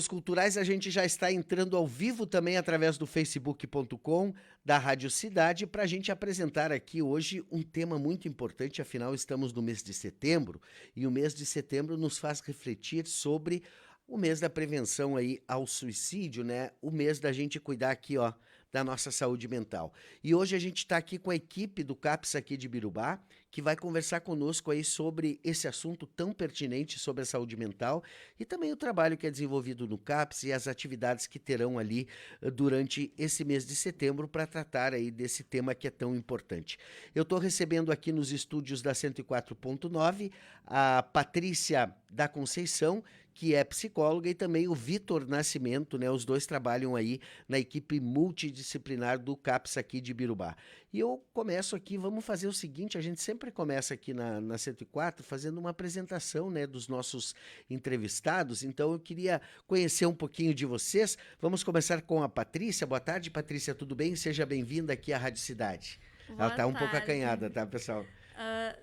Culturais, a gente já está entrando ao vivo também através do facebook.com da Rádio Cidade para a gente apresentar aqui hoje um tema muito importante, afinal estamos no mês de setembro e o mês de setembro nos faz refletir sobre o mês da prevenção aí ao suicídio, né? O mês da gente cuidar aqui, ó, da nossa saúde mental. E hoje a gente está aqui com a equipe do CAPS aqui de Birubá, que vai conversar conosco aí sobre esse assunto tão pertinente sobre a saúde mental e também o trabalho que é desenvolvido no CAPS e as atividades que terão ali durante esse mês de setembro para tratar aí desse tema que é tão importante. Eu estou recebendo aqui nos estúdios da 104.9 a Patrícia da Conceição, que é psicóloga, e também o Vitor Nascimento, né? Os dois trabalham aí na equipe multidisciplinar do CAPS aqui de Birubá. E eu começo aqui, vamos fazer o seguinte, a gente sempre começa aqui na 104 fazendo uma apresentação, né, dos nossos entrevistados, então eu queria conhecer um pouquinho de vocês. Vamos começar com a Patrícia. Boa tarde, Patrícia, tudo bem? Seja bem-vinda aqui à Rádio Cidade. Ela Boa tá um pouco tarde. acanhada, tá, pessoal?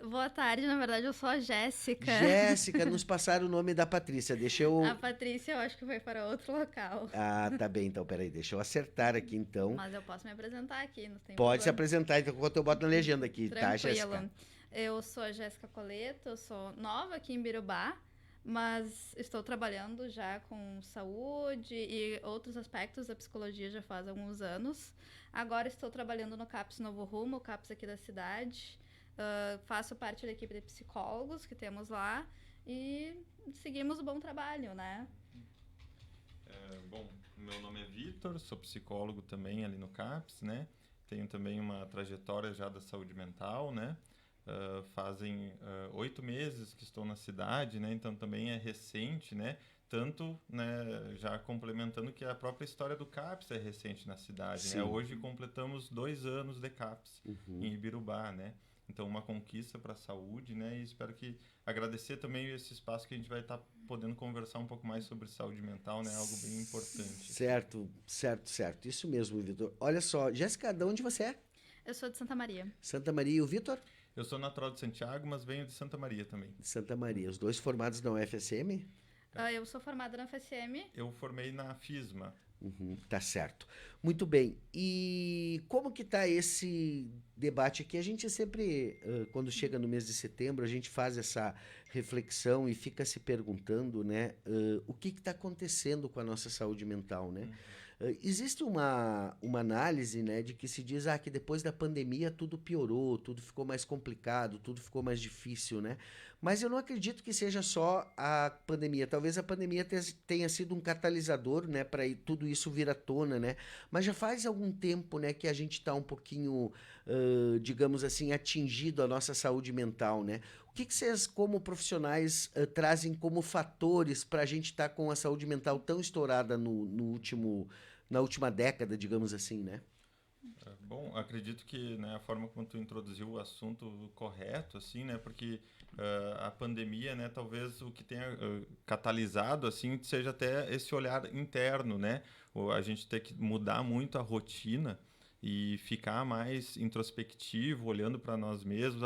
Boa tarde, na verdade eu sou a Jéssica. Jéssica, nos passaram o nome da Patrícia, deixa A eu... Patrícia eu acho que foi para outro local. Ah, tá bem, então, peraí, deixa eu acertar aqui, então. Mas eu posso me apresentar aqui, não tem Pode se problema. apresentar, então, enquanto eu boto na legenda aqui, tá, Jéssica? Tranquilo. Eu sou a Jéssica Coleto, eu sou nova aqui em Birubá, mas estou trabalhando já com saúde e outros aspectos da psicologia já faz alguns anos. Agora estou trabalhando no CAPS Novo Rumo, o CAPS aqui da cidade. Faço parte da equipe de psicólogos que temos lá e seguimos o bom trabalho, né? Bom, meu nome é Vitor, sou psicólogo também ali no CAPS, né? Tenho também uma trajetória já da saúde mental, né? Fazem 8 meses que estou na cidade, né? Então também é recente, né? Tanto, né, já complementando que a própria história do CAPS é recente na cidade, né? Sim. Hoje completamos 2 anos de CAPS em Ibirubá, né? Então uma conquista para a saúde, né? E espero que agradecer também esse espaço que a gente vai estar podendo conversar um pouco mais sobre saúde mental, né? Algo bem importante, assim. Certo, certo, certo. Isso mesmo, Vitor. Olha só, Jéssica, de onde você é? Eu sou de Santa Maria. Santa Maria e o Vitor? Eu sou natural de Santiago, mas venho de Santa Maria também. De Santa Maria. Os dois formados na UFSM? Eu sou formada na FSM. Eu formei na FISMA. Uhum, tá certo. Muito bem. E como que tá esse debate aqui? A gente sempre, quando chega no mês de setembro, a gente faz essa reflexão e fica se perguntando, né, o que está acontecendo com a nossa saúde mental, né? Existe uma análise, né, de que se diz que depois da pandemia tudo piorou, tudo ficou mais complicado, tudo ficou mais difícil, né? Mas eu não acredito que seja só a pandemia. Talvez a pandemia tenha sido um catalisador, né, para tudo isso vir à tona, né? Mas já faz algum tempo, né, que a gente está um pouquinho, digamos assim, atingido a nossa saúde mental, né? O que vocês, como profissionais, trazem como fatores para a gente estar com a saúde mental tão estourada na última década, digamos assim, né? Bom, acredito que, né, a forma como tu introduziu o assunto correto, assim, né, porque a pandemia, né, talvez o que tenha catalisado, assim, seja até esse olhar interno, né, a gente ter que mudar muito a rotina e ficar mais introspectivo, olhando para nós mesmos,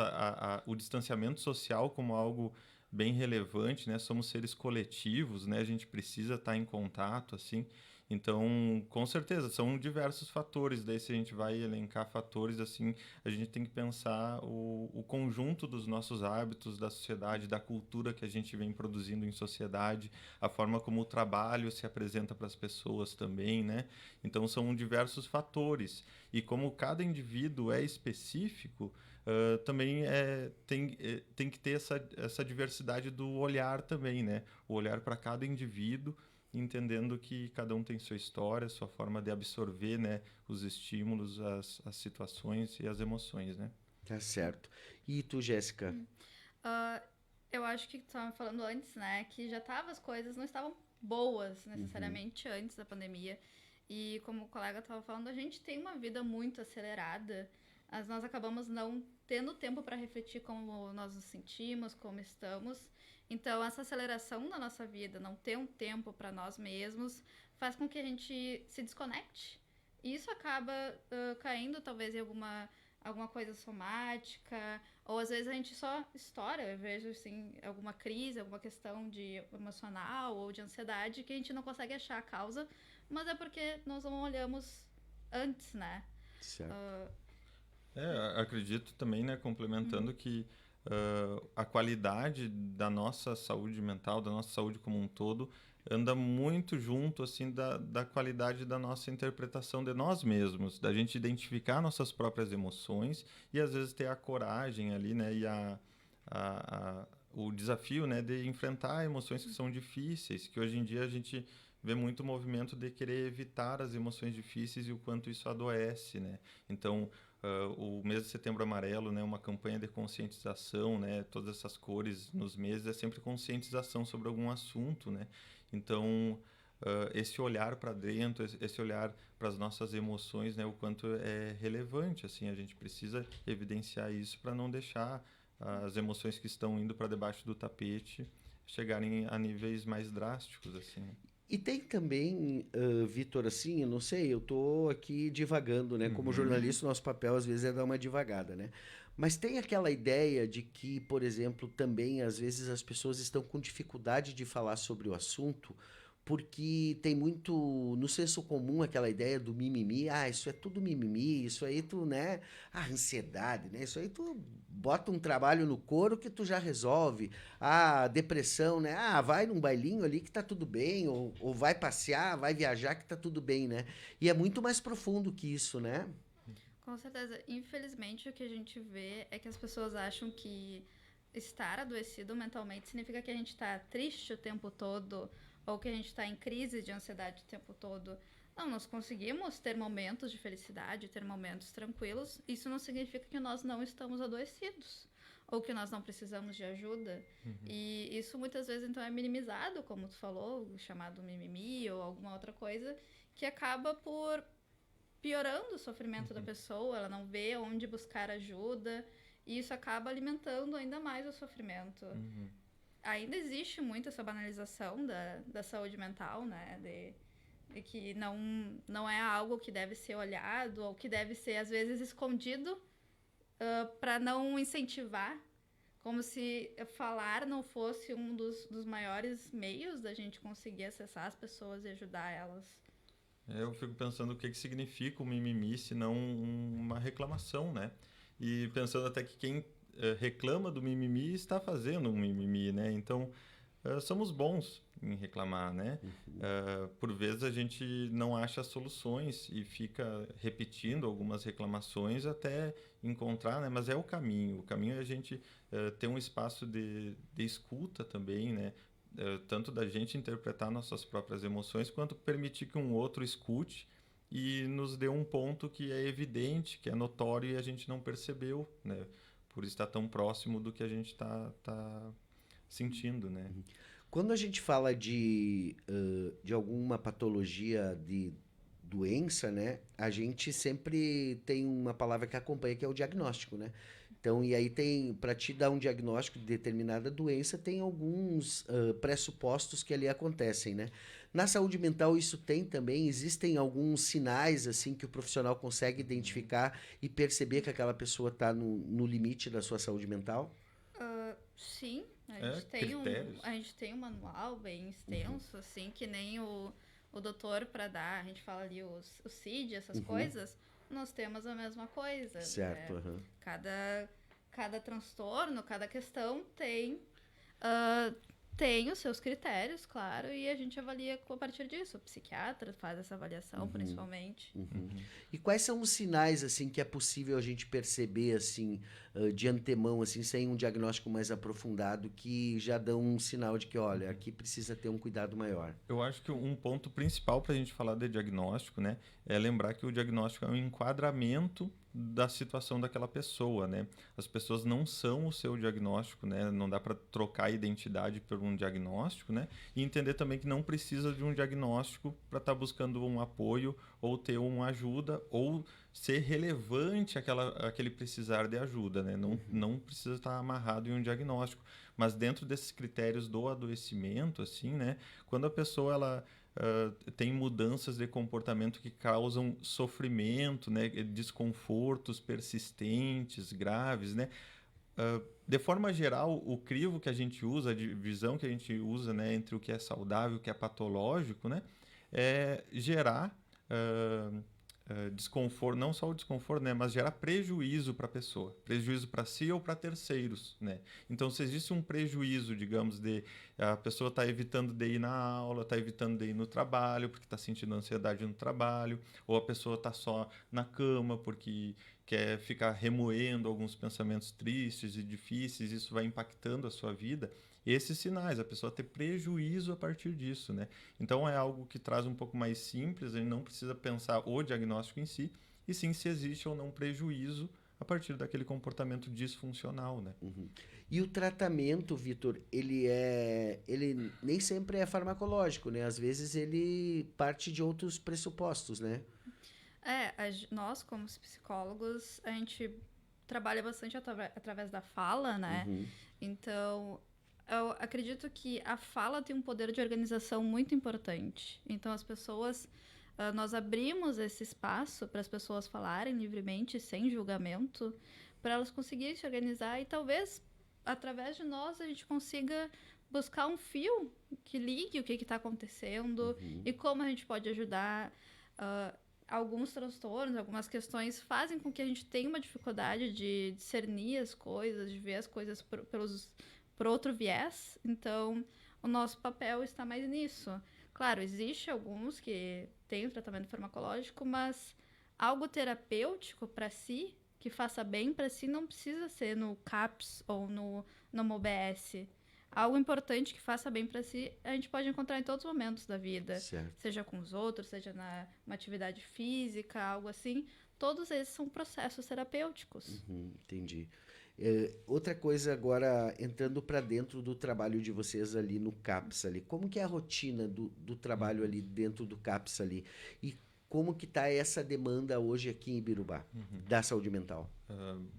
o distanciamento social como algo bem relevante, né, somos seres coletivos, né, a gente precisa estar em contato, assim. Então, com certeza, são diversos fatores. Daí, se a gente vai elencar fatores, assim, a gente tem que pensar o conjunto dos nossos hábitos, da sociedade, da cultura que a gente vem produzindo em sociedade, a forma como o trabalho se apresenta para as pessoas também, né? Então, são diversos fatores. E como cada indivíduo é específico, também tem que ter essa diversidade do olhar também, né? O olhar para cada indivíduo, entendendo que cada um tem sua história, sua forma de absorver, né, os estímulos, as situações e as emoções, né? Tá certo. E tu, Jéssica? Ah, eu acho que tu estava falando antes, né, que já tava, as coisas não estavam boas necessariamente antes da pandemia. E como o colega estava falando, a gente tem uma vida muito acelerada. Nós acabamos não tendo tempo para refletir como nós nos sentimos, como estamos. Então, essa aceleração da nossa vida, não ter um tempo para nós mesmos, faz com que a gente se desconecte. E isso acaba caindo, talvez, em alguma alguma coisa somática, ou às vezes a gente só estoura, eu vejo assim, alguma crise, alguma questão de emocional ou de ansiedade que a gente não consegue achar a causa, mas é porque nós não olhamos antes, né? Certo. Acredito também, né, complementando que a qualidade da nossa saúde mental, da nossa saúde como um todo, anda muito junto, assim, da qualidade da nossa interpretação de nós mesmos, da gente identificar nossas próprias emoções e, às vezes, ter a coragem ali, né, e o desafio, né, de enfrentar emoções que são difíceis, que hoje em dia a gente vê muito movimento de querer evitar as emoções difíceis e o quanto isso adoece, né? Então, o mês de Setembro Amarelo, né, uma campanha de conscientização, né, todas essas cores nos meses é sempre conscientização sobre algum assunto, né? Então, esse olhar para dentro, esse olhar para as nossas emoções, né, o quanto é relevante, assim, a gente precisa evidenciar isso para não deixar as emoções que estão indo para debaixo do tapete chegarem a níveis mais drásticos, assim. E tem também, Vitor, assim, eu não sei, eu tô aqui divagando, né? Como Uhum. jornalista, o nosso papel às vezes é dar uma divagada, né? Mas tem aquela ideia de que, por exemplo, também às vezes as pessoas estão com dificuldade de falar sobre o assunto, porque tem muito no senso comum aquela ideia do mimimi, isso é tudo mimimi, isso aí tu, né? A ansiedade, né? Isso aí tu bota um trabalho no couro que tu já resolve. Depressão, né? Vai num bailinho ali que tá tudo bem, ou vai passear, vai viajar que tá tudo bem, né? E é muito mais profundo que isso, né? Com certeza. Infelizmente, o que a gente vê é que as pessoas acham que estar adoecido mentalmente significa que a gente está triste o tempo todo ou que a gente está em crise de ansiedade o tempo todo. Não, nós conseguimos ter momentos de felicidade, ter momentos tranquilos. Isso não significa que nós não estamos adoecidos ou que nós não precisamos de ajuda. E isso muitas vezes então é minimizado, como tu falou, chamado mimimi ou alguma outra coisa, que acaba por piorando o sofrimento da pessoa, ela não vê onde buscar ajuda, e isso acaba alimentando ainda mais o sofrimento. Ainda existe muito essa banalização da saúde mental, né? De que não é algo que deve ser olhado ou que deve ser, às vezes, escondido para não incentivar. Como se falar não fosse um dos maiores meios da gente conseguir acessar as pessoas e ajudar elas. Eu fico pensando o que significa o mimimi se não uma reclamação, né? E pensando até que quem reclama do mimimi está fazendo um mimimi, né? Então, somos bons em reclamar, né? Por vezes a gente não acha soluções e fica repetindo algumas reclamações até encontrar, né? Mas é o caminho. O caminho é a gente ter um espaço de escuta também, né? Tanto da gente interpretar nossas próprias emoções, quanto permitir que um outro escute e nos dê um ponto que é evidente, que é notório e a gente não percebeu, né? Por estar tão próximo do que a gente tá sentindo, né? Quando a gente fala de alguma patologia de doença, né? A gente sempre tem uma palavra que acompanha, que é o diagnóstico, né? Então, e aí tem, para te dar um diagnóstico de determinada doença, tem alguns pressupostos que ali acontecem, né? Na saúde mental isso tem também, existem alguns sinais, assim, que o profissional consegue identificar e perceber que aquela pessoa está no limite da sua saúde mental? Sim, Critérios. a gente tem um manual bem extenso, assim, que nem o doutor para dar, a gente fala ali o CID, essas coisas, nós temos a mesma coisa. Certo, Né? aham. Cada transtorno, cada questão ah, tem os seus critérios, claro, e a gente avalia a partir disso. O psiquiatra faz essa avaliação, principalmente. E quais são os sinais assim que é possível a gente perceber assim de antemão assim sem um diagnóstico mais aprofundado que já dão um sinal de que olha aqui precisa ter um cuidado maior? Eu acho que um ponto principal para a gente falar de diagnóstico, né, é lembrar que o diagnóstico é um enquadramento da situação daquela pessoa, né? As pessoas não são o seu diagnóstico, né? Não dá para trocar a identidade por um diagnóstico, né? E entender também que não precisa de um diagnóstico para estar buscando um apoio ou ter uma ajuda ou ser relevante aquele precisar de ajuda, né? Não precisa estar amarrado em um diagnóstico, mas dentro desses critérios do adoecimento, assim, né? Quando a pessoa ela tem mudanças de comportamento que causam sofrimento, né, desconfortos persistentes, graves, né? De forma geral, o crivo que a gente usa, a divisão que a gente usa, né, entre o que é saudável e o que é patológico, né, é gerar desconforto, não só o desconforto, né, mas gerar prejuízo para a pessoa, prejuízo para si ou para terceiros, né? Então, se existe um prejuízo, digamos, de a pessoa está evitando de ir na aula, está evitando de ir no trabalho porque está sentindo ansiedade no trabalho, ou a pessoa está só na cama porque quer ficar remoendo alguns pensamentos tristes e difíceis, isso vai impactando a sua vida. Esses sinais, a pessoa ter prejuízo a partir disso, né? Então é algo que traz um pouco mais simples, a gente não precisa pensar o diagnóstico em si, e sim se existe ou não prejuízo a partir daquele comportamento disfuncional, né? Uhum. E o tratamento, Vitor, ele nem sempre é farmacológico, né? Às vezes ele parte de outros pressupostos, né? Nós, como psicólogos, a gente trabalha bastante através da fala, né? Uhum. Então, eu acredito que a fala tem um poder de organização muito importante. Então, nós abrimos esse espaço para as pessoas falarem livremente, sem julgamento, para elas conseguirem se organizar e talvez, através de nós, a gente consiga buscar um fio que ligue o que está acontecendo e como a gente pode ajudar. Alguns transtornos, algumas questões fazem com que a gente tenha uma dificuldade de discernir as coisas, de ver as coisas por outro viés. Então, o nosso papel está mais nisso. Claro, existe alguns que têm o tratamento farmacológico, mas algo terapêutico para si, que faça bem para si, não precisa ser no CAPS ou no UBS. Algo importante que faça bem para si, a gente pode encontrar em todos os momentos da vida. Certo. Seja com os outros, seja numa atividade física, algo assim. Todos esses são processos terapêuticos. Entendi. Outra coisa agora, entrando para dentro do trabalho de vocês ali no CAPS ali, como que é a rotina do trabalho ali dentro do CAPS ali? E como que está essa demanda hoje aqui em Ibirubá, da saúde mental?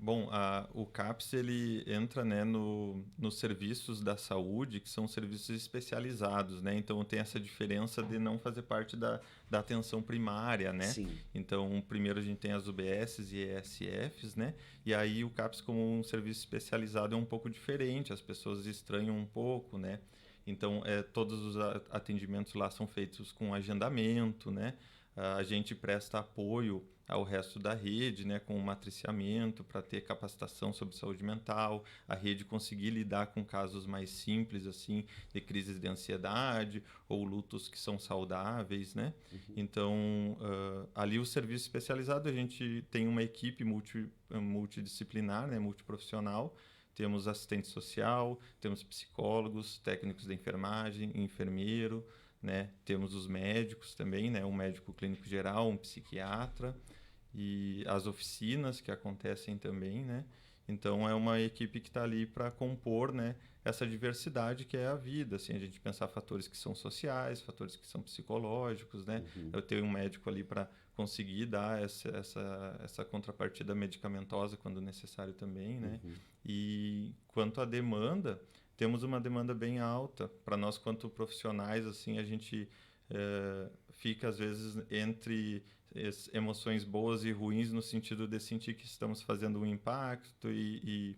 Bom, o CAPS ele entra, né, nos serviços da saúde, que são serviços especializados, né? Então tem essa diferença de não fazer parte da atenção primária, né? Sim. Então, primeiro a gente tem as UBSs e ESFs, né? E aí o CAPS como um serviço especializado é um pouco diferente, as pessoas estranham um pouco, né? Então, todos os atendimentos lá são feitos com agendamento, né? A gente presta apoio ao resto da rede, né, com matriciamento para ter capacitação sobre saúde mental, a rede conseguir lidar com casos mais simples, assim, de crises de ansiedade ou lutos que são saudáveis, né? Então, ali o serviço especializado, a gente tem uma equipe multidisciplinar, né, multiprofissional. Temos assistente social, temos psicólogos, técnicos de enfermagem, enfermeiro, né? Temos os médicos também, né? Um médico clínico geral, um psiquiatra e as oficinas que acontecem também, né? Então é uma equipe que está ali para compor, né, essa diversidade que é a vida, assim, a gente pensar fatores que são sociais, fatores que são psicológicos, né? Eu tenho um médico ali para conseguir dar essa contrapartida medicamentosa quando necessário também, né? E quanto à demanda, temos uma demanda bem alta. Para nós, quanto profissionais, assim, a gente fica, às vezes, entre emoções boas e ruins, no sentido de sentir que estamos fazendo um impacto e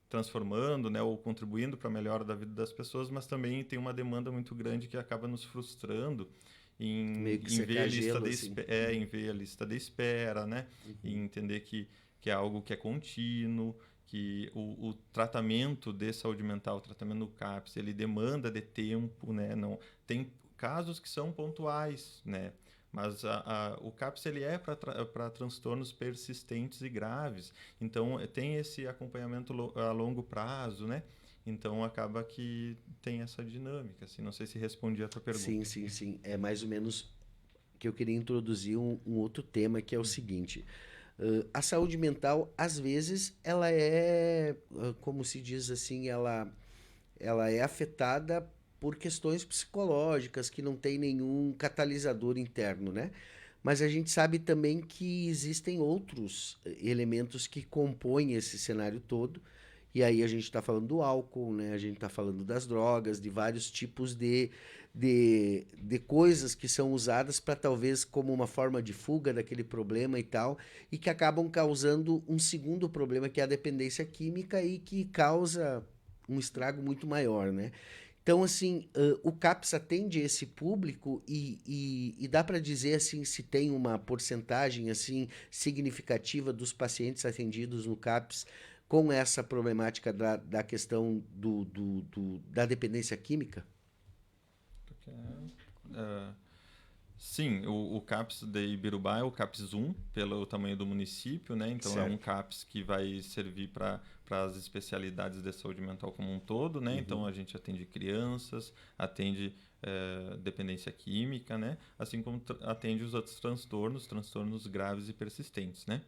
transformando, né, ou contribuindo para a melhora da vida das pessoas, mas também tem uma demanda muito grande que acaba nos frustrando Meio que em ver secar a lista gelo, de assim. em ver a lista de espera, né? E entender que é algo que é contínuo, que o tratamento de saúde mental, o tratamento no CAPS, ele demanda de tempo, né? Não, tem casos que são pontuais, né? Mas o CAPS ele é para transtornos persistentes e graves. Então, tem esse acompanhamento a longo prazo, né? Então, acaba que tem essa dinâmica. Assim, não sei se respondi a tua pergunta. Sim, sim, sim. É mais ou menos que eu queria introduzir um outro tema que é o seguinte. A saúde mental, às vezes, ela é, como se diz assim, ela é afetada por questões psicológicas que não tem nenhum catalisador interno, né? Mas a gente sabe também que existem outros elementos que compõem esse cenário todo. E aí a gente está falando do álcool, né? A gente está falando das drogas, de vários tipos de coisas que são usadas para talvez como uma forma de fuga daquele problema e tal, e que acabam causando um segundo problema, que é a dependência química e que causa um estrago muito maior, né? Então, assim, o CAPS atende esse público e dá para dizer, assim, se tem uma porcentagem, assim, significativa dos pacientes atendidos no CAPS com essa problemática da questão da dependência química? Ah, sim, o CAPS de Ibirubá é o CAPS 1, pelo tamanho do município, né? Então é um Certo. CAPS que vai servir para as especialidades de saúde mental como um todo, né? Então a gente atende crianças, atende dependência química, né? Assim como atende os outros transtornos graves e persistentes, né?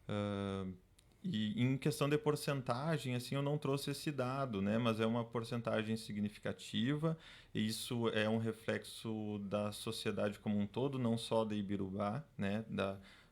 Ah, e em questão de porcentagem, assim, eu não trouxe esse dado, né? Mas é uma porcentagem significativa. E isso é um reflexo da sociedade como um todo, não só da Ibirubá, né?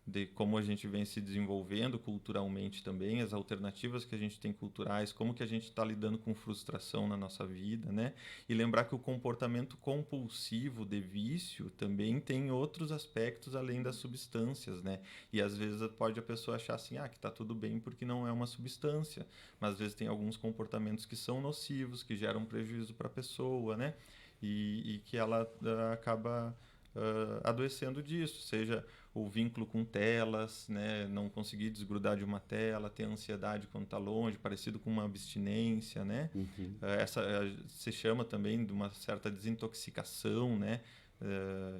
De como a gente vem se desenvolvendo culturalmente também, as alternativas que a gente tem culturais, como que a gente está lidando com frustração na nossa vida, né? E lembrar que o comportamento compulsivo de vício também tem outros aspectos além das substâncias, né? E às vezes pode a pessoa achar assim, que tá tudo bem porque não é uma substância, mas às vezes tem alguns comportamentos que são nocivos, que geram prejuízo para a pessoa, né? E que ela acaba adoecendo disso, seja o vínculo com telas, né? Não conseguir desgrudar de uma tela, ter ansiedade quando está longe, parecido com uma abstinência, né? Uhum. Essa se chama também de uma certa desintoxicação, né?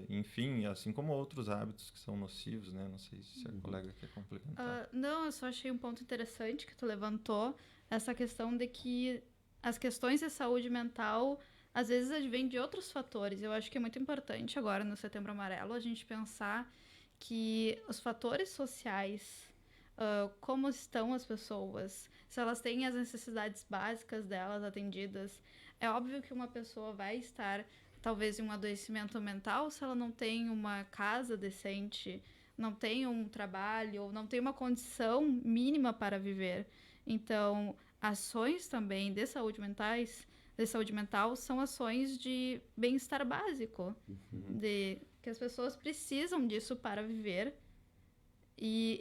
Enfim, assim como outros hábitos que são nocivos, né? Não sei se a colega quer complementar. Não, eu só achei um ponto interessante que tu levantou, essa questão de que as questões de saúde mental às vezes advêm de outros fatores. Eu acho que é muito importante agora no Setembro Amarelo a gente pensar que os fatores sociais, como estão as pessoas, se elas têm as necessidades básicas delas atendidas, é óbvio que uma pessoa vai estar talvez em um adoecimento mental se ela não tem uma casa decente, não tem um trabalho, ou não tem uma condição mínima para viver. Então, ações também de saúde mental são ações de bem-estar básico, de que as pessoas precisam disso para viver. E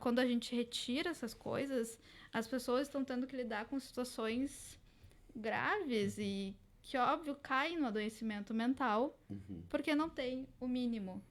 quando a gente retira essas coisas, as pessoas estão tendo que lidar com situações graves e que, óbvio, caem no adoecimento mental porque não tem o mínimo.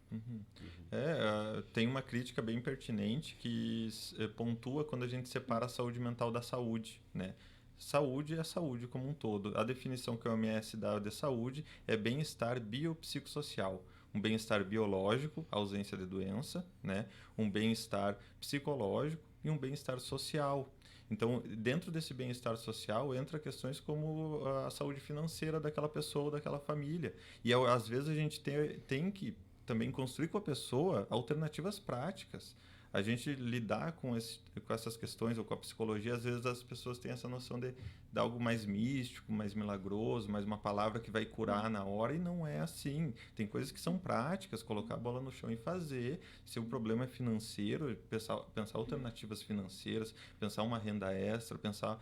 Tem uma crítica bem pertinente que pontua quando a gente separa a saúde mental da saúde, né? Saúde é saúde como um todo. A definição que a OMS dá de saúde é bem-estar biopsicossocial. Um bem-estar biológico, ausência de doença, né? Um bem-estar psicológico e um bem-estar social. Então, dentro desse bem-estar social, entra questões como a saúde financeira daquela pessoa ou daquela família. E às vezes a gente tem que também construir com a pessoa alternativas práticas. A gente lidar com essas questões ou com a psicologia, às vezes as pessoas têm essa noção de algo mais místico, mais milagroso, mais uma palavra que vai curar na hora, e não é assim. Tem coisas que são práticas, colocar a bola no chão e fazer. Se o problema é financeiro, pensar alternativas financeiras, pensar uma renda extra, pensar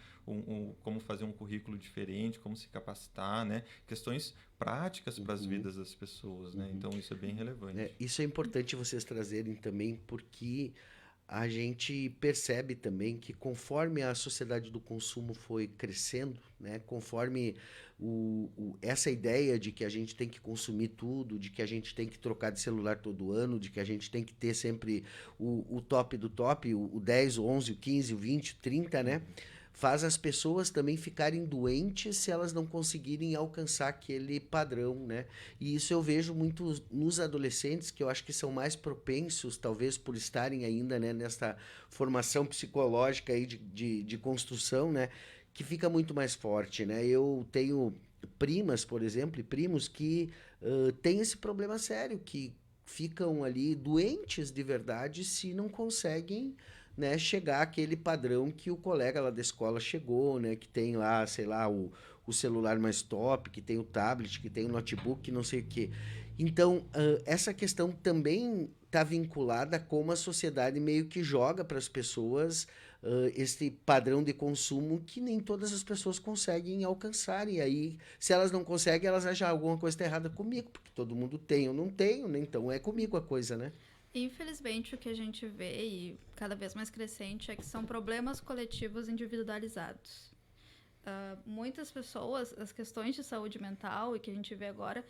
como fazer um currículo diferente, como se capacitar, né? Questões práticas para as vidas das pessoas, né? Então isso é bem relevante. Isso é importante vocês trazerem também, porque a gente percebe também que conforme a sociedade do consumo foi crescendo, né, conforme essa ideia de que a gente tem que consumir tudo, de que a gente tem que trocar de celular todo ano, de que a gente tem que ter sempre o top do top, o 10, o 11, o 15, o 20, o 30, né? Faz as pessoas também ficarem doentes se elas não conseguirem alcançar aquele padrão, né? E isso eu vejo muito nos adolescentes, que eu acho que são mais propensos, talvez por estarem ainda, né, nessa formação psicológica aí de construção, né? Que fica muito mais forte, né? Eu tenho primas, por exemplo, e primos que têm esse problema sério, que ficam ali doentes de verdade se não conseguem, né, chegar àquele padrão que o colega lá da escola chegou, né, que tem lá, sei lá, o celular mais top, que tem o tablet, que tem o notebook, que não sei o quê. Então, essa questão também está vinculada a como a sociedade meio que joga para as pessoas este padrão de consumo que nem todas as pessoas conseguem alcançar. E aí, se elas não conseguem, elas acham alguma coisa tá errada comigo, porque todo mundo tem, eu não tenho, né? Então é comigo a coisa, né? Infelizmente, o que a gente vê, e cada vez mais crescente, é que são problemas coletivos individualizados. Muitas pessoas, as questões de saúde mental, e que a gente vê agora,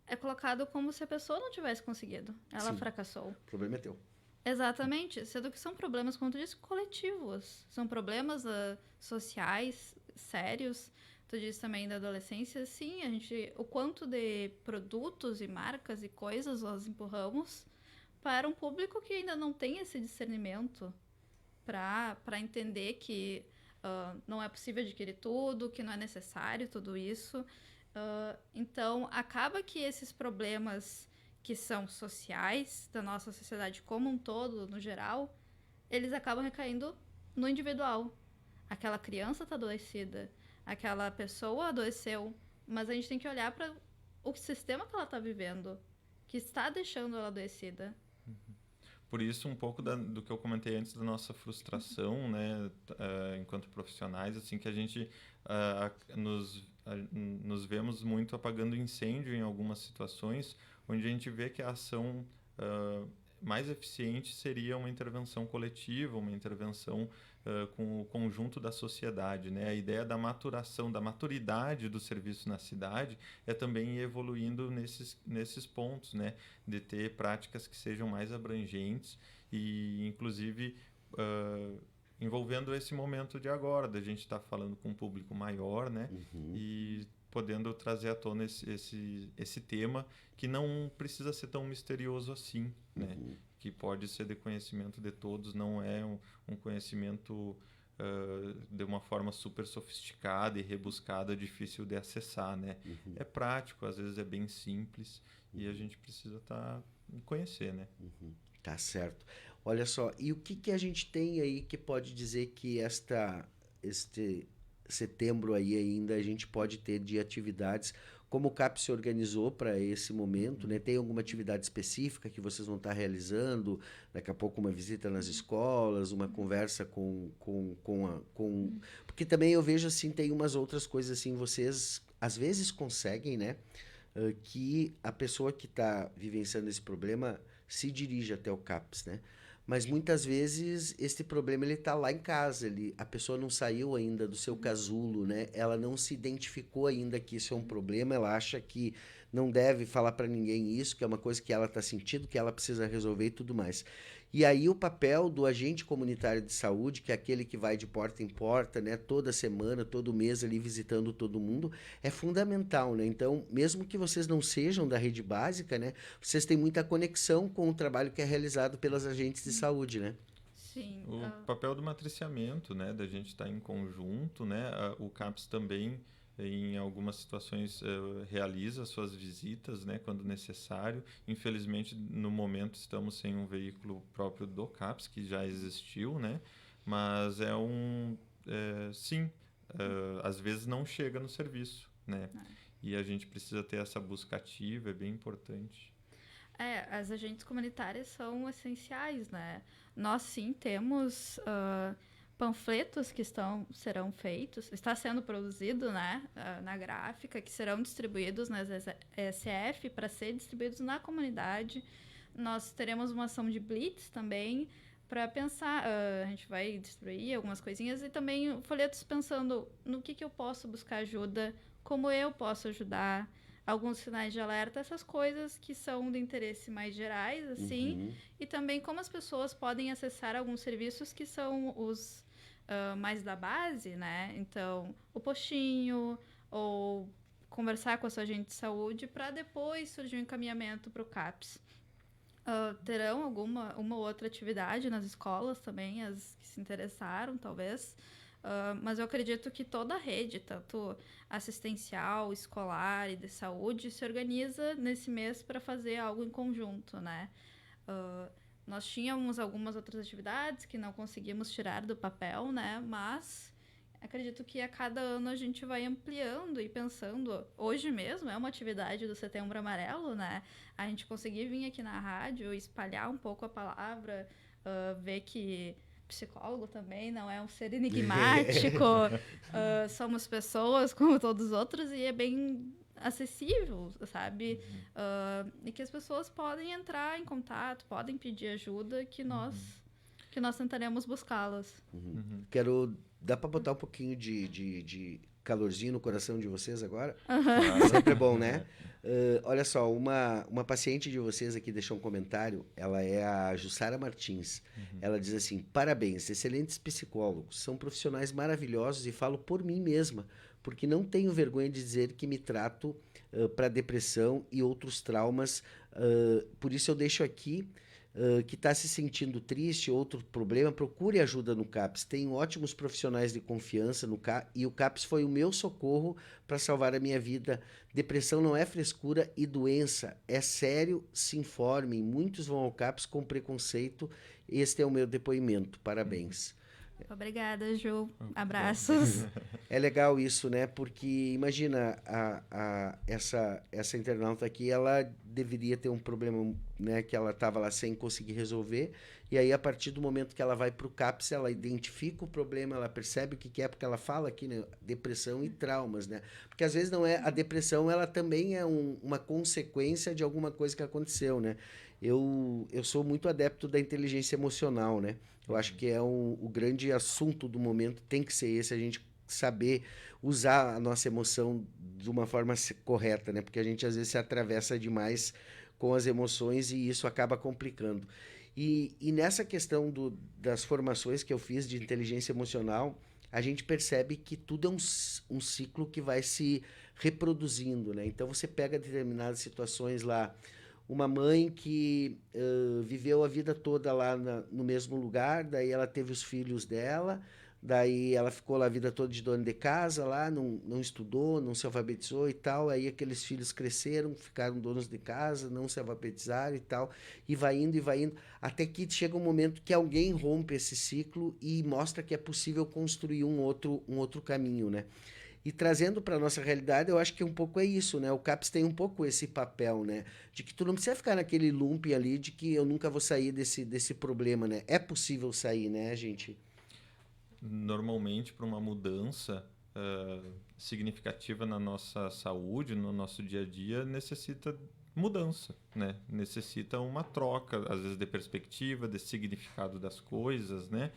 é colocado como se a pessoa não tivesse conseguido. Ela Sim. fracassou. O problema é teu. Exatamente, sendo que são problemas, como tu disse, coletivos. São problemas sociais, sérios. Tu disse também da adolescência, sim, o quanto de produtos e marcas e coisas nós empurramos para um público que ainda não tem esse discernimento para entender que não é possível adquirir tudo, que não é necessário tudo isso. Então, acaba que esses problemas que são sociais da nossa sociedade como um todo, no geral, eles acabam recaindo no individual. Aquela criança está adoecida, aquela pessoa adoeceu, mas a gente tem que olhar para o sistema que ela está vivendo, que está deixando ela adoecida. Por isso, um pouco do que eu comentei antes da nossa frustração, né, enquanto profissionais, assim, que a gente nos vemos muito apagando incêndio em algumas situações, onde a gente vê que a ação mais eficiente seria uma intervenção coletiva, uma intervenção com o conjunto da sociedade, né? A ideia da maturação, da maturidade do serviço na cidade é também ir evoluindo nesses pontos, né? De ter práticas que sejam mais abrangentes e, inclusive, envolvendo esse momento de agora, da gente estar falando com um público maior, né? Uhum. E podendo trazer à tona esse tema que não precisa ser tão misterioso assim, né? Uhum. Que pode ser de conhecimento de todos, não é um conhecimento de uma forma super sofisticada e rebuscada, difícil de acessar, né? Uhum. É prático, às vezes é bem simples e a gente precisa conhecer, né? Uhum. Tá certo. Olha só, e o que que a gente tem aí que pode dizer que este setembro aí ainda a gente pode ter de atividades, como o CAP se organizou para esse momento, né? Tem alguma atividade específica que vocês vão estar realizando? Daqui a pouco uma visita nas escolas, uma conversa com... Porque também eu vejo assim, tem umas outras coisas assim, vocês às vezes conseguem, né? Que a pessoa que está vivenciando esse problema se dirige até o CAPS, né? Mas muitas vezes esse problema ele está lá em casa, a pessoa não saiu ainda do seu casulo, né? Ela não se identificou ainda que isso é um problema, ela acha que não deve falar para ninguém isso, que é uma coisa que ela está sentindo, que ela precisa resolver e tudo mais. E aí o papel do agente comunitário de saúde, que é aquele que vai de porta em porta, né, toda semana, todo mês ali visitando todo mundo, é fundamental, né? Então, mesmo que vocês não sejam da rede básica, né, vocês têm muita conexão com o trabalho que é realizado pelas agentes de saúde, né? Sim. O papel do matriciamento, né, da gente estar em conjunto, né, o CAPS também, em algumas situações, realiza suas visitas, né, quando necessário. Infelizmente, no momento, estamos sem um veículo próprio do CAPS, que já existiu, né, mas sim, às vezes não chega no serviço, né, e a gente precisa ter essa busca ativa, é bem importante. As agentes comunitárias são essenciais, né? Nós sim temos panfletos que serão feitos, está sendo produzido, né, na gráfica, que serão distribuídos nas ESF para ser distribuídos na comunidade. Nós teremos uma ação de blitz também para pensar, a gente vai distribuir algumas coisinhas e também folhetos pensando no que eu posso buscar ajuda, como eu posso ajudar, alguns sinais de alerta, essas coisas que são de interesse mais gerais, assim, Uhum. e também como as pessoas podem acessar alguns serviços que são os mais da base, né? Então, o postinho, ou conversar com a sua agente de saúde para depois surgir um encaminhamento para o CAPS. Terão uma ou outra atividade nas escolas também, as que se interessaram, talvez. Mas eu acredito que toda a rede, tanto assistencial, escolar e de saúde, se organiza nesse mês para fazer algo em conjunto, né? Nós tínhamos algumas outras atividades que não conseguimos tirar do papel, né? Mas acredito que a cada ano a gente vai ampliando e pensando. Hoje mesmo é uma atividade do Setembro Amarelo, né? A gente conseguir vir aqui na rádio, espalhar um pouco a palavra, ver que psicólogo também, não é um ser enigmático. Somos pessoas como todos os outros e é bem acessível, sabe? E que as pessoas podem entrar em contato, podem pedir ajuda, que nós tentaremos buscá-las. Dá para botar um pouquinho de calorzinho no coração de vocês agora? Claro. Sempre é bom, né? Olha só, uma paciente de vocês aqui deixou um comentário, ela é a Jussara Martins. Ela diz assim: parabéns, excelentes psicólogos, são profissionais maravilhosos e falo por mim mesma, porque não tenho vergonha de dizer que me trato para depressão e outros traumas. Por isso eu deixo aqui que está se sentindo triste, outro problema, procure ajuda no CAPS. Tem ótimos profissionais de confiança no CAPS e o CAPS foi o meu socorro para salvar a minha vida. Depressão não é frescura e doença, é sério, se informem. Muitos vão ao CAPS com preconceito. Este é o meu depoimento. Parabéns. Obrigada, Ju. Abraços. É legal isso, né? Porque imagina, essa internauta aqui, ela deveria ter um problema, né? Que ela estava lá sem conseguir resolver. E aí, a partir do momento que ela vai para o CAPS, ela identifica o problema, ela percebe o que é, porque ela fala aqui, né? Depressão e traumas, né? Porque às vezes não é a depressão, ela também é uma consequência de alguma coisa que aconteceu, né? Eu sou muito adepto da inteligência emocional, né? Eu acho que o grande assunto do momento tem que ser esse, a gente saber usar a nossa emoção de uma forma correta, né? Porque a gente às vezes se atravessa demais com as emoções e isso acaba complicando. E nessa questão das formações que eu fiz de inteligência emocional, a gente percebe que tudo é um ciclo que vai se reproduzindo, né? Então você pega determinadas situações lá, uma mãe que viveu a vida toda lá no mesmo lugar, daí ela teve os filhos dela, daí ela ficou lá a vida toda de dona de casa lá, não estudou, não se alfabetizou e tal, aí aqueles filhos cresceram, ficaram donos de casa, não se alfabetizaram e tal, e vai indo, até que chega um momento que alguém rompe esse ciclo e mostra que é possível construir um outro caminho, né? E trazendo para a nossa realidade, eu acho que um pouco é isso, né? O CAPS tem um pouco esse papel, né? De que tu não precisa ficar naquele loop ali de que eu nunca vou sair desse problema, né? É possível sair, né, gente? Normalmente, para uma mudança significativa na nossa saúde, no nosso dia a dia, necessita mudança, né? Necessita uma troca, às vezes de perspectiva, de significado das coisas, né?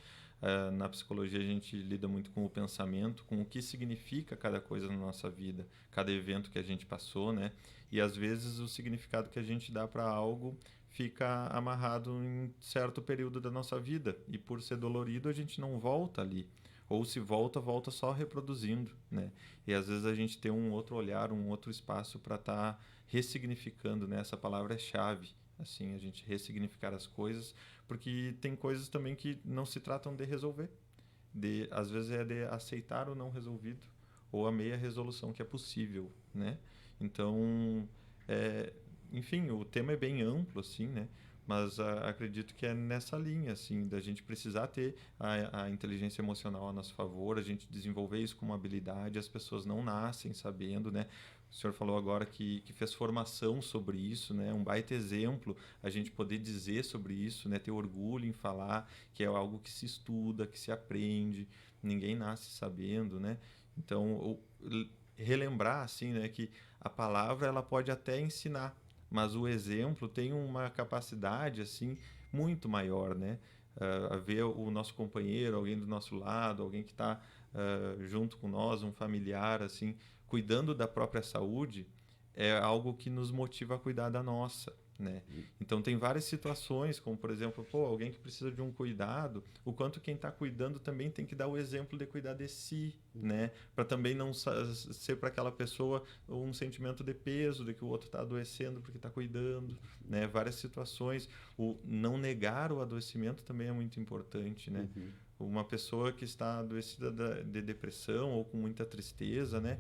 Na psicologia a gente lida muito com o pensamento, com o que significa cada coisa na nossa vida, cada evento que a gente passou, né? E às vezes o significado que a gente dá para algo fica amarrado em certo período da nossa vida e por ser dolorido a gente não volta ali, ou se volta, volta só reproduzindo, né? E às vezes a gente tem um outro olhar, um outro espaço para estar ressignificando, né? Essa palavra é chave, assim, a gente ressignificar as coisas, porque tem coisas também que não se tratam de resolver, às vezes é de aceitar o não resolvido, ou a meia resolução que é possível, né? Então, enfim, o tema é bem amplo, assim, né? Mas acredito que é nessa linha, assim, da gente precisar ter a inteligência emocional a nosso favor, a gente desenvolver isso como habilidade, as pessoas não nascem sabendo, né? O senhor falou agora que fez formação sobre isso, né? Um baita exemplo, a gente poder dizer sobre isso, né? Ter orgulho em falar que é algo que se estuda, que se aprende, ninguém nasce sabendo, né? Então, relembrar, assim, né? Que a palavra, ela pode até ensinar, mas o exemplo tem uma capacidade, assim, muito maior, né? A ver o nosso companheiro, alguém do nosso lado, alguém que está junto com nós, um familiar, assim, cuidando da própria saúde, é algo que nos motiva a cuidar da nossa, né? Então tem várias situações, como por exemplo, alguém que precisa de um cuidado, o quanto quem está cuidando também tem que dar o exemplo de cuidar de si, né? Para também não ser para aquela pessoa um sentimento de peso, de que o outro está adoecendo porque está cuidando, né? Várias situações, o não negar o adoecimento também é muito importante, né? Uma pessoa que está adoecida de depressão ou com muita tristeza, né?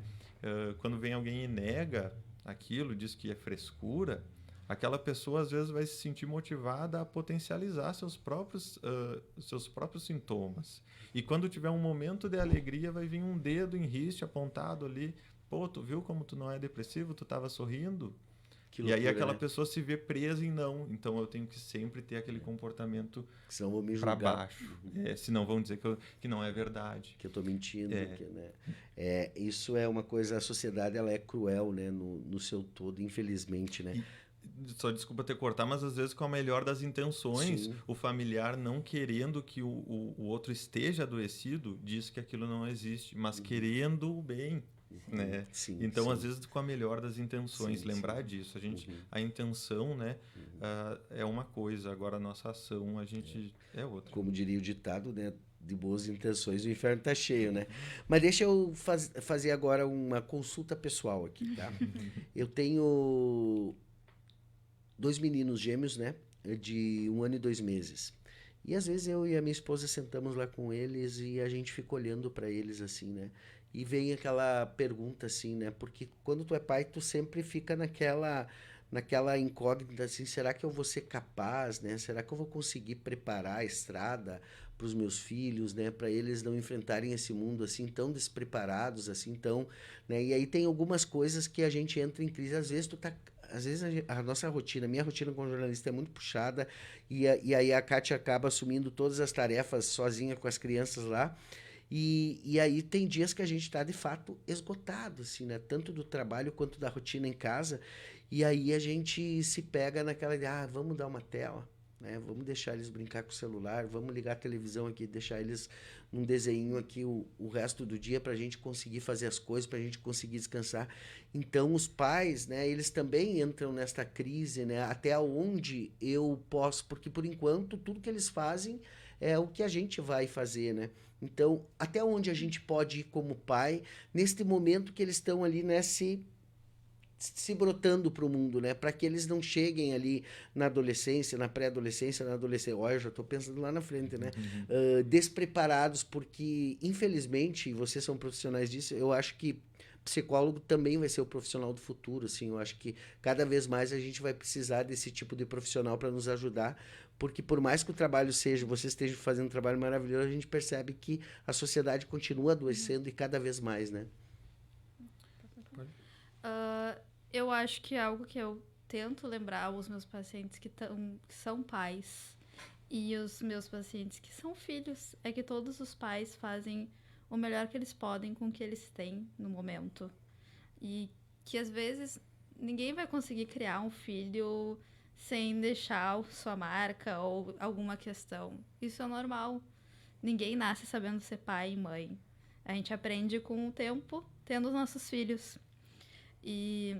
Quando vem alguém e nega aquilo, diz que é frescura, aquela pessoa às vezes vai se sentir motivada a potencializar seus próprios sintomas. E quando tiver um momento de alegria, vai vir um dedo em riste apontado ali. Tu viu como tu não é depressivo? Tu estava sorrindo? Que E aí loucura, aquela né? pessoa se vê presa em não. Então eu tenho que sempre ter aquele comportamento Senão vão me para julgar. baixo. Senão vão dizer que não é verdade. Que eu tô mentindo, É, que, né? Isso é uma coisa, a sociedade ela é cruel, né? No seu todo, infelizmente, né? e só desculpa ter cortar, mas às vezes com a melhor das intenções, Sim. o familiar não querendo que o outro esteja adoecido, diz que aquilo não existe, mas querendo o bem, né? Sim, Então, às sim, vezes, com a melhor das intenções, sim, sim. lembrar disso. A intenção, né, é uma coisa, agora a nossa ação, a gente é outra. Como diria o ditado, né? De boas intenções, o inferno tá cheio, né? Mas deixa eu fazer agora uma consulta pessoal aqui, tá? Eu tenho dois meninos gêmeos, né? De 1 ano e 2 meses. E às vezes eu e a minha esposa sentamos lá com eles e a gente fica olhando para eles assim, né? E vem aquela pergunta assim, né? Porque quando tu é pai, tu sempre fica naquela incógnita assim, será que eu vou ser capaz, né? Será que eu vou conseguir preparar a estrada para os meus filhos, né? Para eles não enfrentarem esse mundo assim tão despreparados, assim tão, né? E aí tem algumas coisas que a gente entra em crise. Às vezes a nossa rotina, a minha rotina como jornalista é muito puxada e aí a Kátia acaba assumindo todas as tarefas sozinha com as crianças lá. E aí tem dias que a gente está de fato esgotado, assim, né? Tanto do trabalho quanto da rotina em casa. E aí a gente se pega naquela ideia, vamos dar uma tela, né? Vamos deixar eles brincar com o celular, vamos ligar a televisão aqui, deixar eles num desenho aqui o resto do dia para a gente conseguir fazer as coisas, para a gente conseguir descansar. Então os pais, né? Eles também entram nesta crise, né? Até onde eu posso, porque por enquanto tudo que eles fazem é o que a gente vai fazer, né? Então, até onde a gente pode ir como pai, neste momento que eles estão ali, né, se brotando para o mundo, né? Para que eles não cheguem ali na adolescência, na pré-adolescência, na adolescência. Olha, eu já estou pensando lá na frente, né? Despreparados, porque, infelizmente, e vocês são profissionais disso, eu acho que psicólogo também vai ser o profissional do futuro, assim. Eu acho que cada vez mais a gente vai precisar desse tipo de profissional para nos ajudar, porque por mais que o trabalho seja, vocês estejam fazendo um trabalho maravilhoso, a gente percebe que a sociedade continua adoecendo e cada vez mais, né? Ah, eu acho que é algo que eu tento lembrar os meus pacientes que são pais e os meus pacientes que são filhos é que todos os pais fazem o melhor que eles podem com o que eles têm no momento. E que às vezes ninguém vai conseguir criar um filho sem deixar sua marca ou alguma questão. Isso é normal. Ninguém nasce sabendo ser pai e mãe. A gente aprende com o tempo, tendo os nossos filhos. E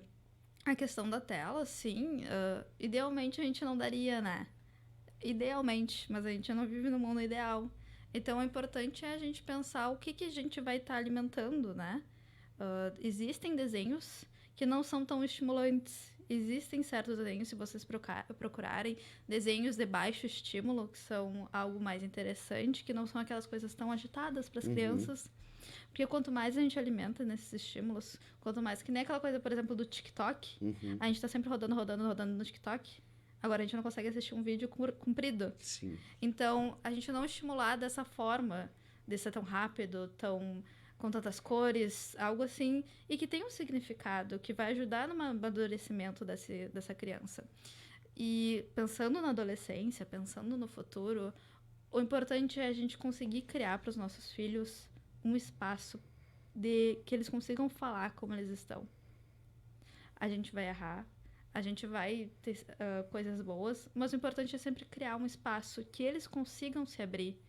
a questão da tela, sim, idealmente a gente não daria, né? Idealmente, mas a gente não vive no mundo ideal. Então, o importante é a gente pensar o que a gente vai estar alimentando, né? Existem desenhos que não são tão estimulantes. Existem certos desenhos, se vocês procurarem, desenhos de baixo estímulo, que são algo mais interessante, que não são aquelas coisas tão agitadas para as crianças. Porque quanto mais a gente alimenta nesses estímulos, quanto mais... Que nem aquela coisa, por exemplo, do TikTok. A gente tá sempre rodando no TikTok. Agora a gente não consegue assistir um vídeo comprido. Sim. Então, a gente não estimular dessa forma, de ser tão rápido, com tantas cores, algo assim, e que tem um significado, que vai ajudar no amadurecimento dessa criança. E pensando na adolescência, pensando no futuro, o importante é a gente conseguir criar para os nossos filhos um espaço de que eles consigam falar como eles estão. A gente vai errar, a gente vai ter coisas boas, mas o importante é sempre criar um espaço que eles consigam se abrir,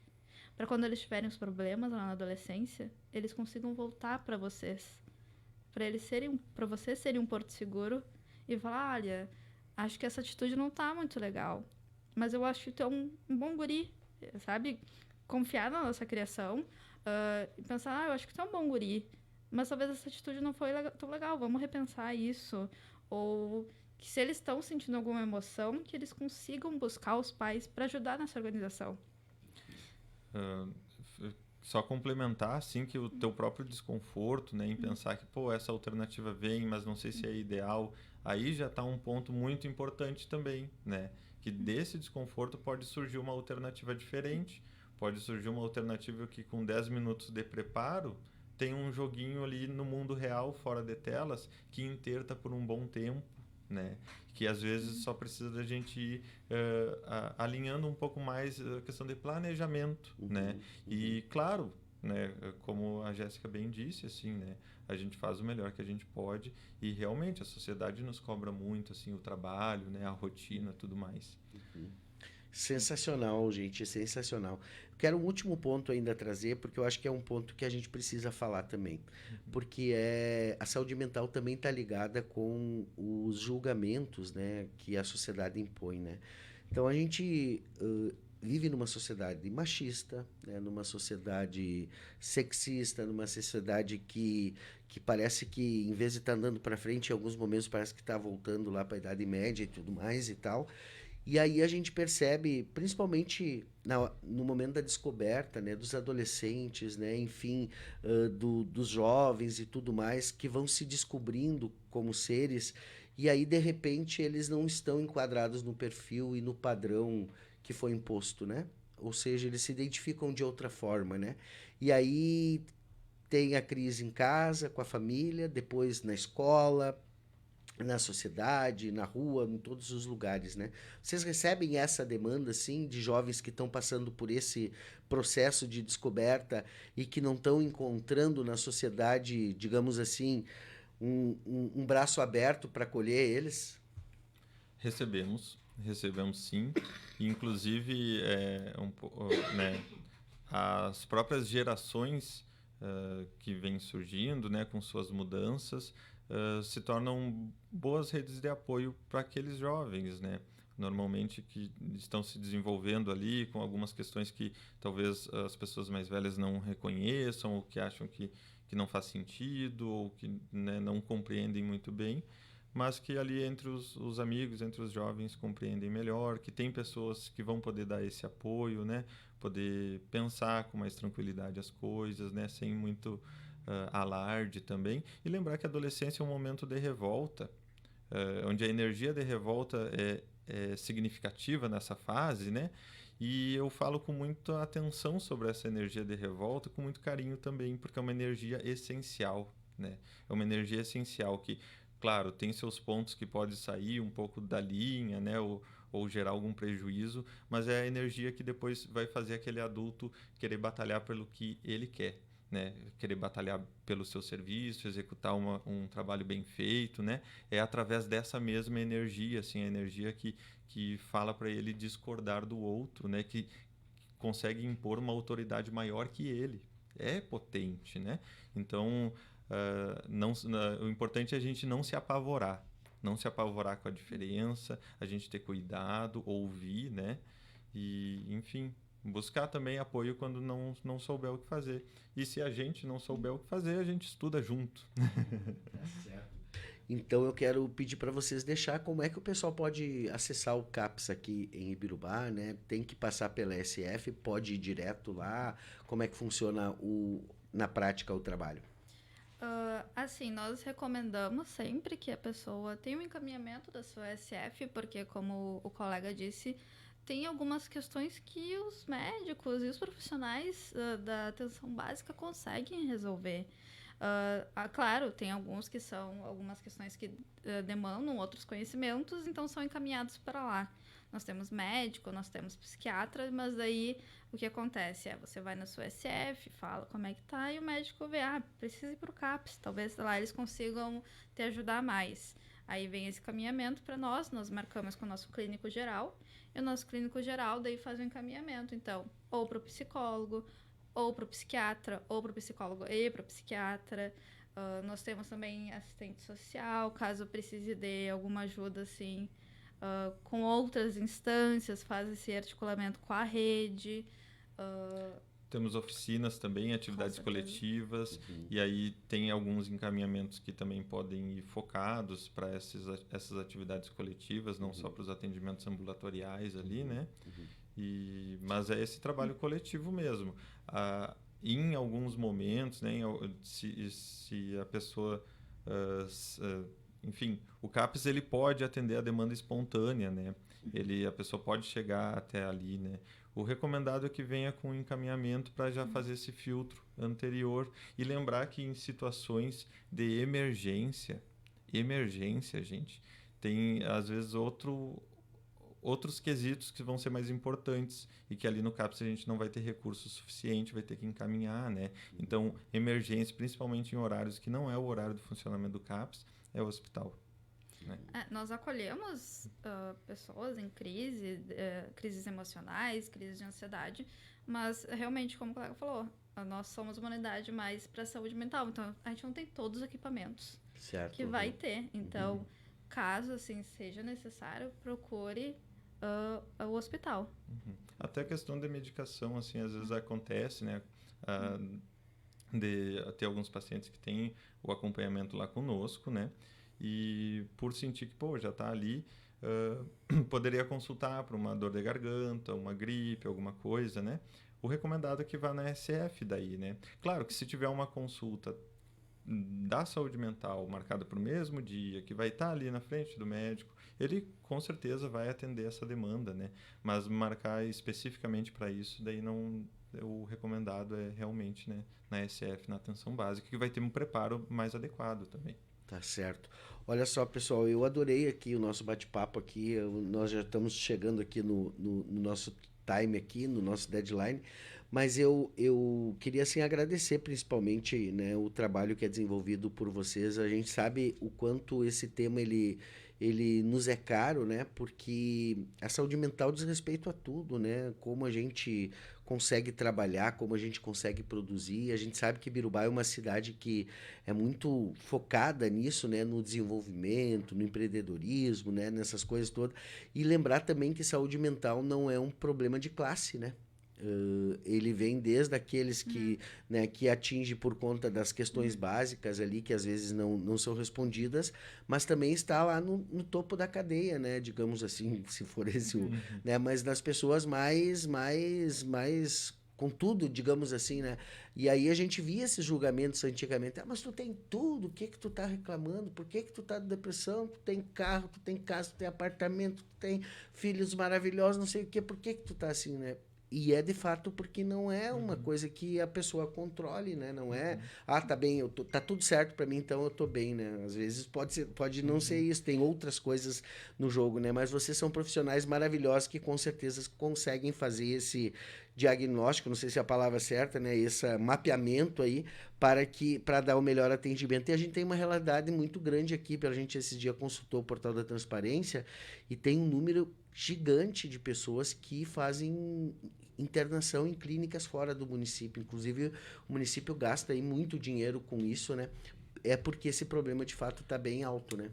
para quando eles tiverem os problemas lá na adolescência, eles consigam voltar para vocês, para vocês serem um porto seguro e falar, olha, acho que essa atitude não tá muito legal, mas eu acho que tu é um bom guri, sabe? Confiar na nossa criação e pensar, eu acho que tu é um bom guri, mas talvez essa atitude não foi tão legal, vamos repensar isso. Ou que se eles estão sentindo alguma emoção, que eles consigam buscar os pais para ajudar nessa organização. Só complementar, assim, que o teu próprio desconforto, né, em pensar que, pô, essa alternativa vem, mas não sei se é ideal, aí já está um ponto muito importante também, né, que desse desconforto pode surgir uma alternativa diferente, pode surgir uma alternativa que com 10 minutos de preparo tem um joguinho ali no mundo real, fora de telas, que interta por um bom tempo, né? Que às vezes só precisa da gente ir alinhando um pouco mais a questão de planejamento, né? E claro, né, como a Jéssica bem disse, assim, né, a gente faz o melhor que a gente pode e realmente a sociedade nos cobra muito, assim, o trabalho, né, a rotina, tudo mais. Sensacional, gente, sensacional. Quero um último ponto ainda trazer, porque eu acho que é um ponto que a gente precisa falar também. Porque a saúde mental também está ligada com os julgamentos, né, que a sociedade impõe, né? Então a gente vive numa sociedade machista, né, numa sociedade sexista, numa sociedade que parece que, em vez de estar andando para frente, em alguns momentos parece que está voltando lá para a Idade Média e tudo mais e tal. E aí a gente percebe, principalmente no momento da descoberta, né, dos adolescentes, né, enfim, dos jovens e tudo mais, que vão se descobrindo como seres, e aí de repente eles não estão enquadrados no perfil e no padrão que foi imposto, né? Ou seja, eles se identificam de outra forma, né? E aí tem a crise em casa, com a família, depois na escola, na sociedade, na rua, em todos os lugares, né? Vocês recebem essa demanda, assim, de jovens que estão passando por esse processo de descoberta e que não estão encontrando na sociedade, digamos assim, um braço aberto para acolher eles? Recebemos sim. E, inclusive, né, as próprias gerações que vêm surgindo, né, com suas mudanças, se tornam boas redes de apoio para aqueles jovens, né? Normalmente que estão se desenvolvendo ali com algumas questões que talvez as pessoas mais velhas não reconheçam ou que acham que não faz sentido ou que, né, não compreendem muito bem, mas que ali entre os amigos, entre os jovens compreendem melhor, que tem pessoas que vão poder dar esse apoio, né? Poder pensar com mais tranquilidade as coisas, né? Sem muito alarde também. E lembrar que a adolescência é um momento de revolta, onde a energia de revolta é significativa nessa fase, né? E eu falo com muita atenção sobre essa energia de revolta, com muito carinho também, porque é uma energia essencial, né? É uma energia essencial que, claro, tem seus pontos que pode sair um pouco da linha, né? Ou gerar algum prejuízo, mas é a energia que depois vai fazer aquele adulto querer batalhar pelo que ele quer, né? Querer batalhar pelo seu serviço, executar um trabalho bem feito, né? É através dessa mesma energia, assim, a energia que fala para ele discordar do outro, né? Que consegue impor uma autoridade maior que ele. É potente, né? Então, o importante é a gente não se apavorar. Não se apavorar com a diferença, a gente ter cuidado, ouvir, né? E, enfim, buscar também apoio quando não souber o que fazer. E se a gente não souber o que fazer, a gente estuda junto. Tá certo. Então eu quero pedir para vocês deixar como é que o pessoal pode acessar o CAPS aqui em Ibirubá, né? Tem que passar pela SF, pode ir direto lá. Como é que funciona na prática o trabalho? Assim, nós recomendamos sempre que a pessoa tenha um encaminhamento da sua SF, porque, como o colega disse, tem algumas questões que os médicos e os profissionais da atenção básica conseguem resolver. Claro, tem alguns que são algumas questões que demandam outros conhecimentos, então são encaminhados para lá. Nós temos médico, nós temos psiquiatra, mas daí o que acontece é você vai na sua SF, fala como é que tá, e o médico vê, precisa ir pro CAPS, talvez lá eles consigam te ajudar mais. Aí vem esse encaminhamento para nós marcamos com o nosso clínico geral, e o nosso clínico geral daí faz o encaminhamento, então, ou pro psicólogo, ou pro psiquiatra, ou pro psicólogo e pro psiquiatra. Nós temos também assistente social, caso precise de alguma ajuda, assim, com outras instâncias, faz esse articulamento com a rede. Temos oficinas também, atividades coletivas, e aí tem alguns encaminhamentos que também podem ir focados para essas atividades coletivas, não só para os atendimentos ambulatoriais ali, né? Mas é esse trabalho coletivo mesmo. Em alguns momentos, né, se a pessoa... enfim, o CAPS ele pode atender a demanda espontânea, né? A pessoa pode chegar até ali, né? O recomendado é que venha com encaminhamento para já fazer esse filtro anterior e lembrar que em situações de emergência, gente, tem, às vezes, outros quesitos que vão ser mais importantes e que ali no CAPS a gente não vai ter recurso suficiente, vai ter que encaminhar, né? Então, emergência, principalmente em horários que não é o horário do funcionamento do CAPS, é o hospital. Né? Nós acolhemos pessoas em crise, crises emocionais, crises de ansiedade, mas realmente, como o colega falou, nós somos uma unidade mais para saúde mental, então a gente não tem todos os equipamentos que vai ter. Então, caso assim seja necessário, procure o hospital. Até a questão da medicação, assim, às vezes acontece, né? De ter alguns pacientes que têm o acompanhamento lá conosco, né? E por sentir que, já está ali, poderia consultar para uma dor de garganta, uma gripe, alguma coisa, né? O recomendado é que vá na SF daí, né? Claro que se tiver uma consulta da saúde mental marcada para o mesmo dia, que vai estar ali na frente do médico, ele com certeza vai atender essa demanda, né? Mas marcar especificamente para isso, daí não... O recomendado é realmente, né, na SF, na atenção básica, que vai ter um preparo mais adequado também. Tá certo. Olha só, pessoal, eu adorei aqui o nosso bate-papo aqui. Nós já estamos chegando aqui no nosso time aqui, no nosso deadline, mas eu queria assim agradecer principalmente, né, o trabalho que é desenvolvido por vocês. A gente sabe o quanto esse tema ele nos é caro, né? Porque a saúde mental diz respeito a tudo, né? Como a gente consegue trabalhar, como a gente consegue produzir. A gente sabe que Birubá é uma cidade que é muito focada nisso, né? No desenvolvimento, no empreendedorismo, né? Nessas coisas todas. E lembrar também que saúde mental não é um problema de classe, né? Ele vem desde aqueles que, né, que atinge por conta das questões básicas ali, que às vezes não são respondidas, mas também está lá no topo da cadeia, né, digamos assim, se for esse o, né, mas das pessoas mais com tudo, digamos assim, né, e aí a gente via esses julgamentos antigamente, mas tu tem tudo, o que tu tá reclamando, por que tu tá de depressão, tu tem carro, tu tem casa, tu tem apartamento, tu tem filhos maravilhosos, não sei o que, por que tu tá assim, né? E é de fato porque não é uma coisa que a pessoa controle, né? Não é, tá bem, tá tudo certo para mim, então eu tô bem, né? Às vezes pode não ser isso, tem outras coisas no jogo, né? Mas vocês são profissionais maravilhosos que com certeza conseguem fazer esse diagnóstico, não sei se é a palavra certa, né? Esse mapeamento aí para dar o melhor atendimento. E a gente tem uma realidade muito grande aqui, a gente esse dia consultou o Portal da Transparência e tem um número gigante de pessoas que fazem internação em clínicas fora do município. Inclusive, o município gasta aí muito dinheiro com isso, né? É porque esse problema, de fato, está bem alto, né?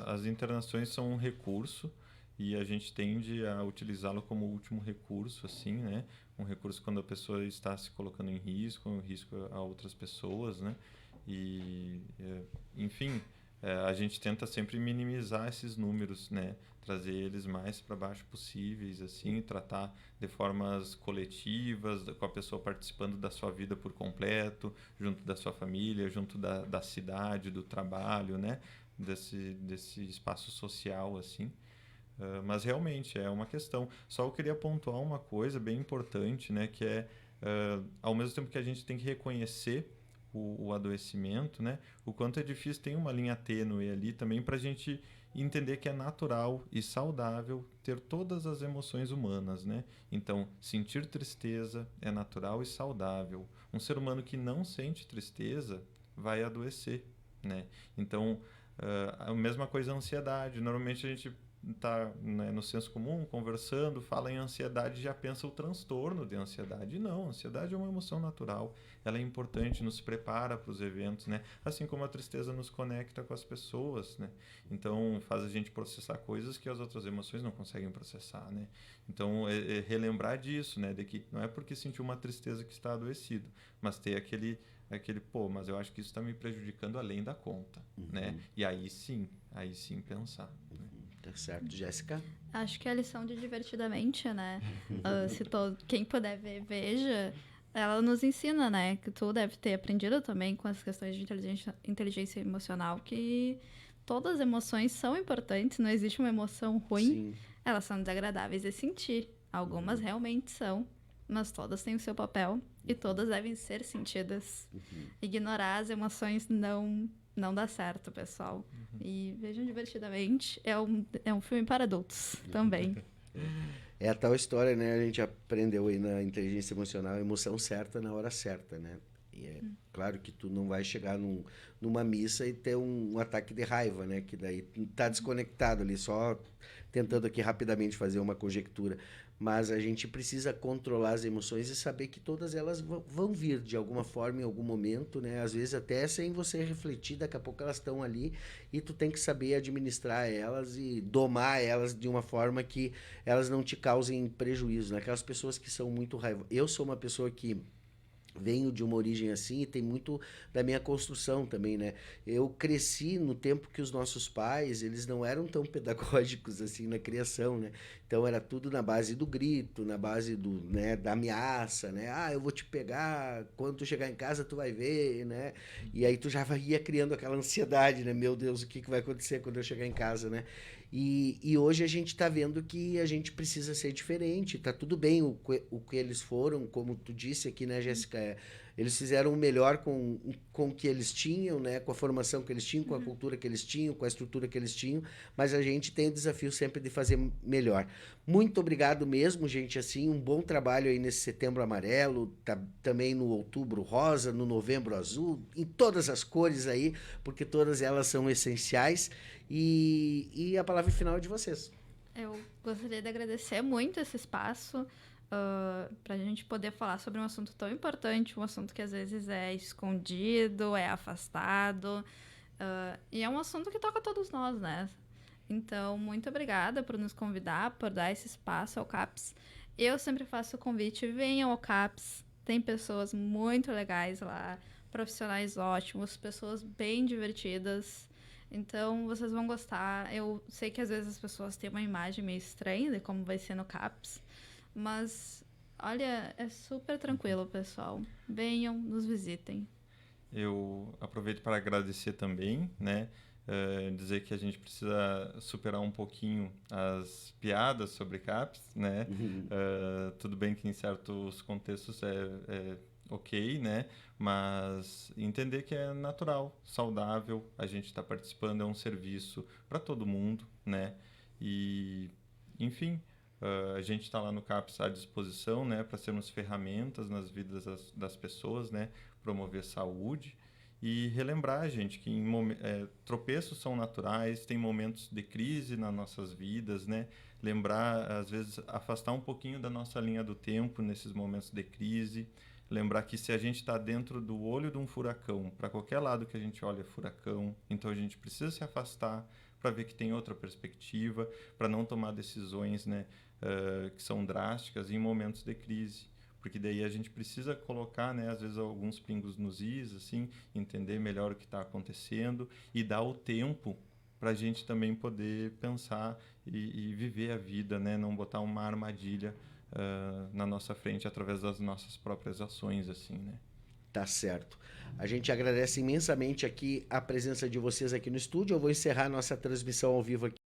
As internações são um recurso e a gente tende a utilizá-lo como último recurso, assim, né? Um recurso quando a pessoa está se colocando em risco a outras pessoas, né? Enfim, a gente tenta sempre minimizar esses números, né? Trazer eles mais para baixo possíveis, assim, tratar de formas coletivas, com a pessoa participando da sua vida por completo, junto da sua família, junto da cidade, do trabalho, né? Desse espaço social, assim. Mas realmente é uma questão. Só eu queria pontuar uma coisa bem importante, né? Que é, ao mesmo tempo que a gente tem que reconhecer o adoecimento, né? O quanto é difícil, tem uma linha tênue ali também para a gente entender que é natural e saudável ter todas as emoções humanas, né? Então, sentir tristeza é natural e saudável. Um ser humano que não sente tristeza vai adoecer, né? Então, a mesma coisa a ansiedade. Normalmente a gente está, né, no senso comum, conversando, fala em ansiedade e já pensa o transtorno de ansiedade. Não, a ansiedade é uma emoção natural. Ela é importante, nos prepara para os eventos, né? Assim como a tristeza nos conecta com as pessoas, né? Então, faz a gente processar coisas que as outras emoções não conseguem processar, né? Então, relembrar disso, né? De que não é porque sentiu uma tristeza que está adoecido, mas ter aquele mas eu acho que isso está me prejudicando além da conta, né? E aí sim pensar. Né? Tá certo, Jéssica? Acho que a lição de Divertidamente, né? Quem puder ver, veja. Ela nos ensina, né? Que tu deve ter aprendido também com as questões de inteligência emocional, que todas as emoções são importantes, não existe uma emoção ruim. Sim. Elas são desagradáveis de sentir. Algumas realmente são, mas todas têm o seu papel e todas devem ser sentidas. Ignorar as emoções não não dá certo, pessoal. E vejam divertidamente. É um filme para adultos também. É a tal história, né? A gente aprendeu aí na inteligência emocional, a emoção certa na hora certa, né? E é claro que tu não vai chegar numa missa e ter um ataque de raiva, né? Que daí tá desconectado ali, só tentando aqui rapidamente fazer uma conjectura. Mas a gente precisa controlar as emoções e saber que todas elas vão vir de alguma forma em algum momento, né? Às vezes até sem você refletir, daqui a pouco elas estão ali e tu tem que saber administrar elas e domar elas de uma forma que elas não te causem prejuízo, né? Aquelas pessoas que são muito raivosas. Eu sou uma pessoa que venho de uma origem assim e tem muito da minha construção também, né? Eu cresci no tempo que os nossos pais, eles não eram tão pedagógicos assim na criação, né? Então era tudo na base do grito, na base do, né, da ameaça, né? Ah, eu vou te pegar, quando tu chegar em casa tu vai ver, né? E aí tu já ia criando aquela ansiedade, né? Meu Deus, o que vai acontecer quando eu chegar em casa, né? E hoje a gente está vendo que a gente precisa ser diferente. Tá tudo bem o que eles foram, como tu disse aqui, né, Jéssica? Eles fizeram o melhor com o que eles tinham, né? Com a formação que eles tinham, com a cultura que eles tinham, com a estrutura que eles tinham. Mas a gente tem o desafio sempre de fazer melhor. Muito obrigado mesmo, gente. Assim, um bom trabalho aí nesse Setembro Amarelo, também no Outubro Rosa, no Novembro Azul, em todas as cores aí, porque todas elas são essenciais. E a palavra final é de vocês. Eu gostaria de agradecer muito esse espaço para a gente poder falar sobre um assunto tão importante, um assunto que às vezes é escondido, é afastado, e é um assunto que toca a todos nós, né? Então, muito obrigada por nos convidar, por dar esse espaço ao CAPS. Eu sempre faço o convite, venham ao CAPS, tem pessoas muito legais lá, profissionais ótimos, pessoas bem divertidas. Então, vocês vão gostar. Eu sei que às vezes as pessoas têm uma imagem meio estranha de como vai ser no CAPS, mas, olha, é super tranquilo, pessoal. Venham, nos visitem. Eu aproveito para agradecer também, né? Dizer que a gente precisa superar um pouquinho as piadas sobre CAPS, né? Tudo bem que em certos contextos é ok, né? Mas entender que é natural, saudável, a gente está participando, é um serviço para todo mundo, né? E, enfim, a gente está lá no CAPS à disposição, né? Para sermos ferramentas nas vidas das pessoas, né? Promover saúde. E relembrar, gente, que tropeços são naturais, tem momentos de crise nas nossas vidas, né? Lembrar, às vezes, afastar um pouquinho da nossa linha do tempo nesses momentos de crise. Lembrar que se a gente está dentro do olho de um furacão, para qualquer lado que a gente olha é furacão, então a gente precisa se afastar para ver que tem outra perspectiva, para não tomar decisões, né, que são drásticas em momentos de crise. Porque daí a gente precisa colocar, né, às vezes, alguns pingos nos is, assim, entender melhor o que está acontecendo e dar o tempo para a gente também poder pensar e viver a vida, né, não botar uma armadilha na nossa frente através das nossas próprias ações, assim, né? Tá certo. A gente agradece imensamente aqui a presença de vocês aqui no estúdio. Eu vou encerrar a nossa transmissão ao vivo aqui.